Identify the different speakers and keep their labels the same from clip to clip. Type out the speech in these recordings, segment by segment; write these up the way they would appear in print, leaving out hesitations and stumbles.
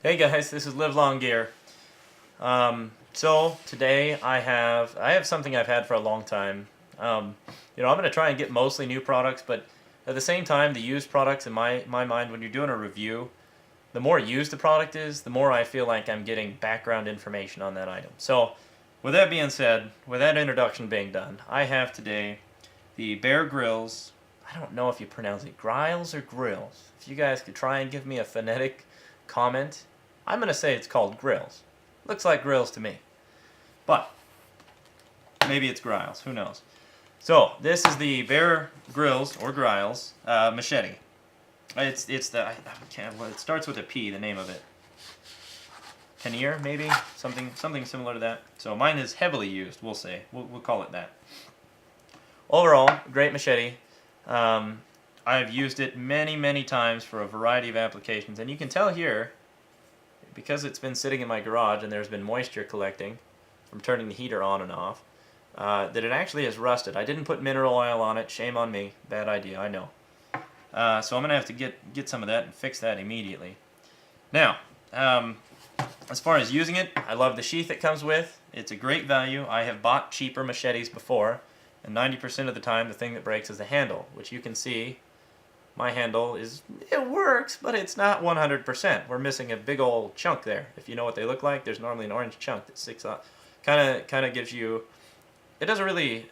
Speaker 1: Hey guys, this is LiveLongGear. So today I have something I've had for a long time. I'm going to try and get mostly new products, but at the same time, the used products in my mind, when you're doing a review, the more used the product is, the more I feel like I'm getting background information on that item. So with that being said, with that introduction being done, I have today the Bear Grylls. I don't know if you pronounce it Grylls or Grills. If you guys could try and give me a phonetic comment, I'm going to say it's called Grylls. Looks like Grylls to me. But maybe it's Grylls, who knows. So this is the Bear Grylls or Grylls machete. It's the I can't, well, it starts with a P, the name of it. Pannier, maybe something similar to that. So mine is heavily used. We'll say we'll call it that. Overall, great machete. I've used it many times for a variety of applications, and you can tell here, because it's been sitting in my garage and there's been moisture collecting from turning the heater on and off, that it actually has rusted. I didn't put mineral oil on it. Shame on me. Bad idea, I know. So I'm going to have to get some of that and fix that immediately. Now, as far as using it, I love the sheath it comes with. It's a great value. I have bought cheaper machetes before, and 90% of the time the thing that breaks is the handle, which you can see. My handle it works, but it's not 100%. We're missing a big old chunk there. If you know what they look like, there's normally an orange chunk that sticks up. Kind of gives you. It doesn't really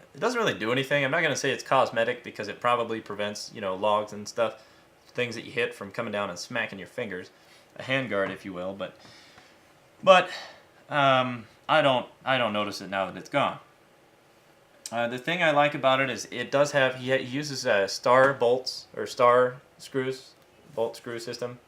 Speaker 1: do anything. I'm not going to say it's cosmetic because it probably prevents, logs and stuff, things that you hit from coming down and smacking your fingers. A handguard, if you will, but I don't notice it now that it's gone. The thing I like about it is it does have, he uses star bolts or star screws, bolt screw system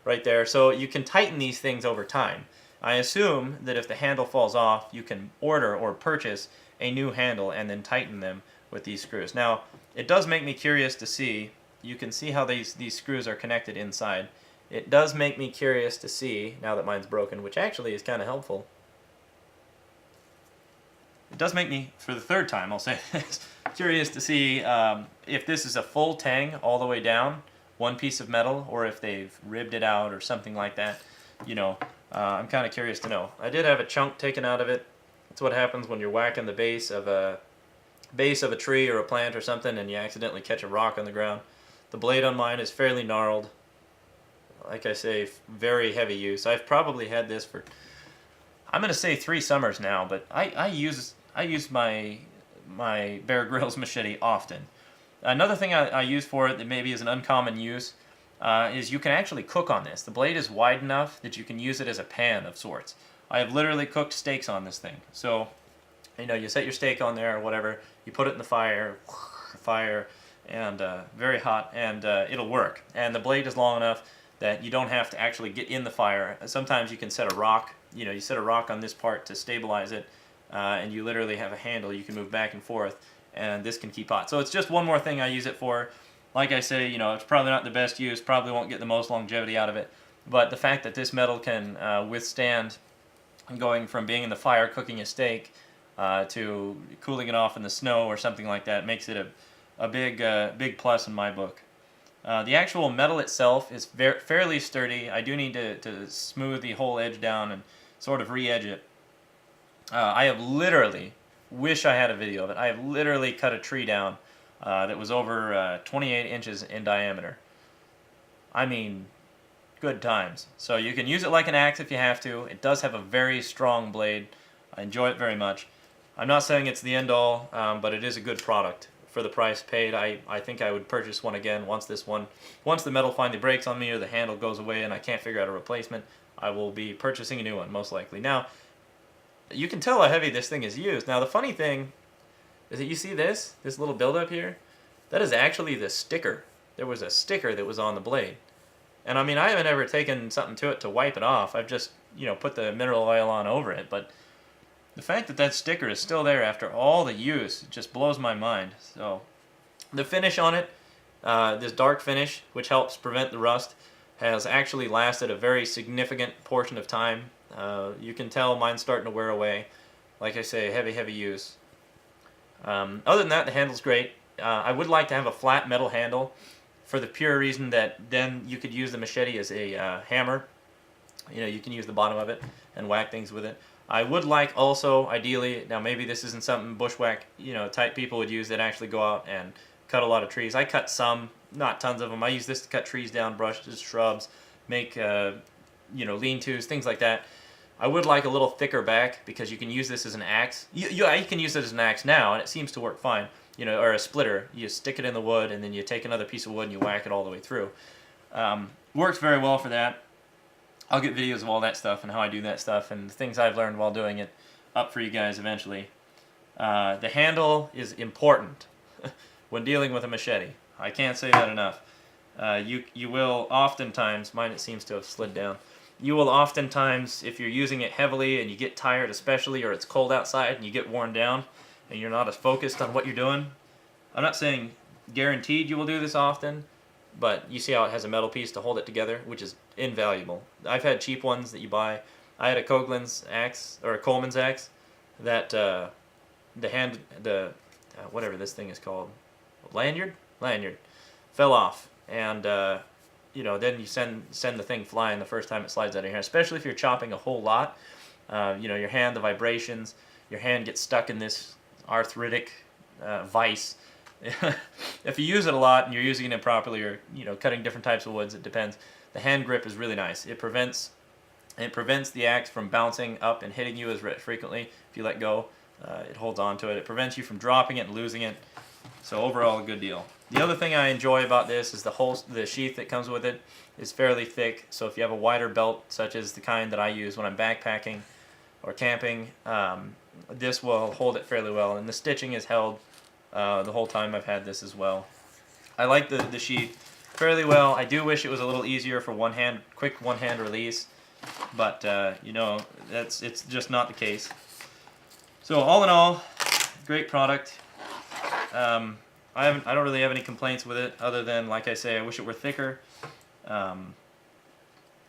Speaker 1: right there. So you can tighten these things over time. I assume that if the handle falls off, you can order or purchase a new handle and then tighten them with these screws. Now, it does make me curious to see, you can see how these screws are connected inside. It does make me curious to see, now that mine's broken, which actually is kind of helpful. It does make me, for the third time, I'll say this, curious to see if this is a full tang all the way down, one piece of metal, or if they've ribbed it out or something like that. I'm kind of curious to know. I did have a chunk taken out of it. That's what happens when you're whacking the base of a tree or a plant or something and you accidentally catch a rock on the ground. The blade on mine is fairly gnarled. Like I say, very heavy use. I've probably had this for, I'm going to say 3 summers now, but I use my Bear Grylls machete often. Another thing I use for it that maybe is an uncommon use is you can actually cook on this. The blade is wide enough that you can use it as a pan of sorts. I have literally cooked steaks on this thing. So, you set your steak on there or whatever, you put it in the fire, and very hot, and it'll work. And the blade is long enough that you don't have to actually get in the fire. Sometimes you can set a rock, you set a rock on this part to stabilize it, and you literally have a handle you can move back and forth, and this can keep hot. So it's just one more thing I use it for. Like I say, it's probably not the best use, probably won't get the most longevity out of it, but the fact that this metal can withstand going from being in the fire cooking a steak to cooling it off in the snow or something like that makes it a big plus in my book. The actual metal itself is fairly sturdy. I do need to smooth the whole edge down and sort of re-edge it. I have literally, wish I had a video of it, I have literally cut a tree down that was over 28 inches in diameter. I mean, good times. So you can use it like an axe if you have to. It does have a very strong blade. I enjoy it very much. I'm not saying it's the end all, but it is a good product. For the price paid, I think I would purchase one again once the metal finally breaks on me or the handle goes away and I can't figure out a replacement. I will be purchasing a new one, most likely. Now, you can tell how heavy this thing is used. Now, the funny thing is that you see this little buildup here? That is actually the sticker. There was a sticker that was on the blade. And I mean, I haven't ever taken something to it to wipe it off. I've just, put the mineral oil on over it. But the fact that sticker is still there after all the use just blows my mind. So the finish on it, this dark finish, which helps prevent the rust, has actually lasted a very significant portion of time. You can tell mine's starting to wear away. Like I say, heavy use. Other than that, the handle's great. I would like to have a flat metal handle for the pure reason that then you could use the machete as a hammer. You know, you can use the bottom of it and whack things with it. I would like also, ideally, now maybe this isn't something bushwhack, you know, type people would use that actually go out and cut a lot of trees. I cut some, not tons of them. I use this to cut trees down, brushes, shrubs, make, you know, lean-tos, things like that. I would like a little thicker back because you can use this as an axe. You can use it as an axe now, and it seems to work fine. You know, or a splitter. You stick it in the wood, and then you take another piece of wood and you whack it all the way through. Works very well for that. I'll get videos of all that stuff and how I do that stuff and the things I've learned while doing it up for you guys eventually. The handle is important when dealing with a machete. I can't say that enough. You will oftentimes, mine it seems to have slid down, you will oftentimes, if you're using it heavily and you get tired especially, or it's cold outside and you get worn down and you're not as focused on what you're doing, I'm not saying guaranteed you will do this often, but you see how it has a metal piece to hold it together, which is invaluable. I've had cheap ones that you buy. I had a Coghlan's axe, or a Coleman's axe, that whatever this thing is called, lanyard, fell off, and you know, then you send the thing flying the first time it slides out of your hand, especially if you're chopping a whole lot. You know, your hand, the vibrations, your hand gets stuck in this arthritic vice. If you use it a lot and you're using it improperly, or you know, cutting different types of woods, it depends. The hand grip is really nice. It prevents the axe from bouncing up and hitting you as frequently. If you let go, it holds on to it. It prevents you from dropping it and losing it. So overall, a good deal. The other thing I enjoy about this is the sheath that comes with it is fairly thick. So if you have a wider belt, such as the kind that I use when I'm backpacking or camping, this will hold it fairly well. And the stitching is held the whole time I've had this as well. I like the sheath fairly well. I do wish it was a little easier for quick one-hand release, but you know, it's just not the case. So all in all, great product. I don't really have any complaints with it, other than, like I say, I wish it were thicker, and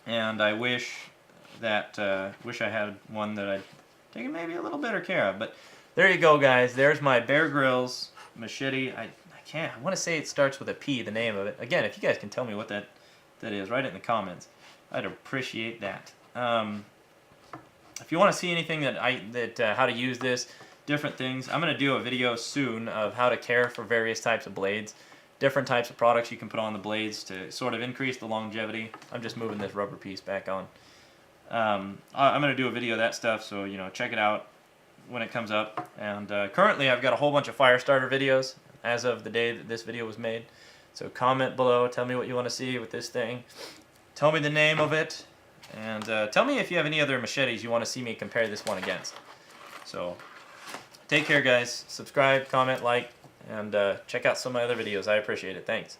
Speaker 1: I wish I had one that I'd taken maybe a little better care of. But there you go, guys. There's my Bear Grylls machete. I want to say it starts with a P, the name of it. Again, if you guys can tell me what that is, write it in the comments. I'd appreciate that. If you want to see anything how to use this, different things, I'm going to do a video soon of how to care for various types of blades, different types of products you can put on the blades to sort of increase the longevity. I'm just moving this rubber piece back on. I'm going to do a video of that stuff, so you know, check it out when it comes up. And currently I've got a whole bunch of fire starter videos as of the day that this video was made. So comment below, tell me what you want to see with this thing. Tell me the name of it, and tell me if you have any other machetes you want to see me compare this one against. So take care, guys. Subscribe, comment, like, and check out some of my other videos. I appreciate it. Thanks.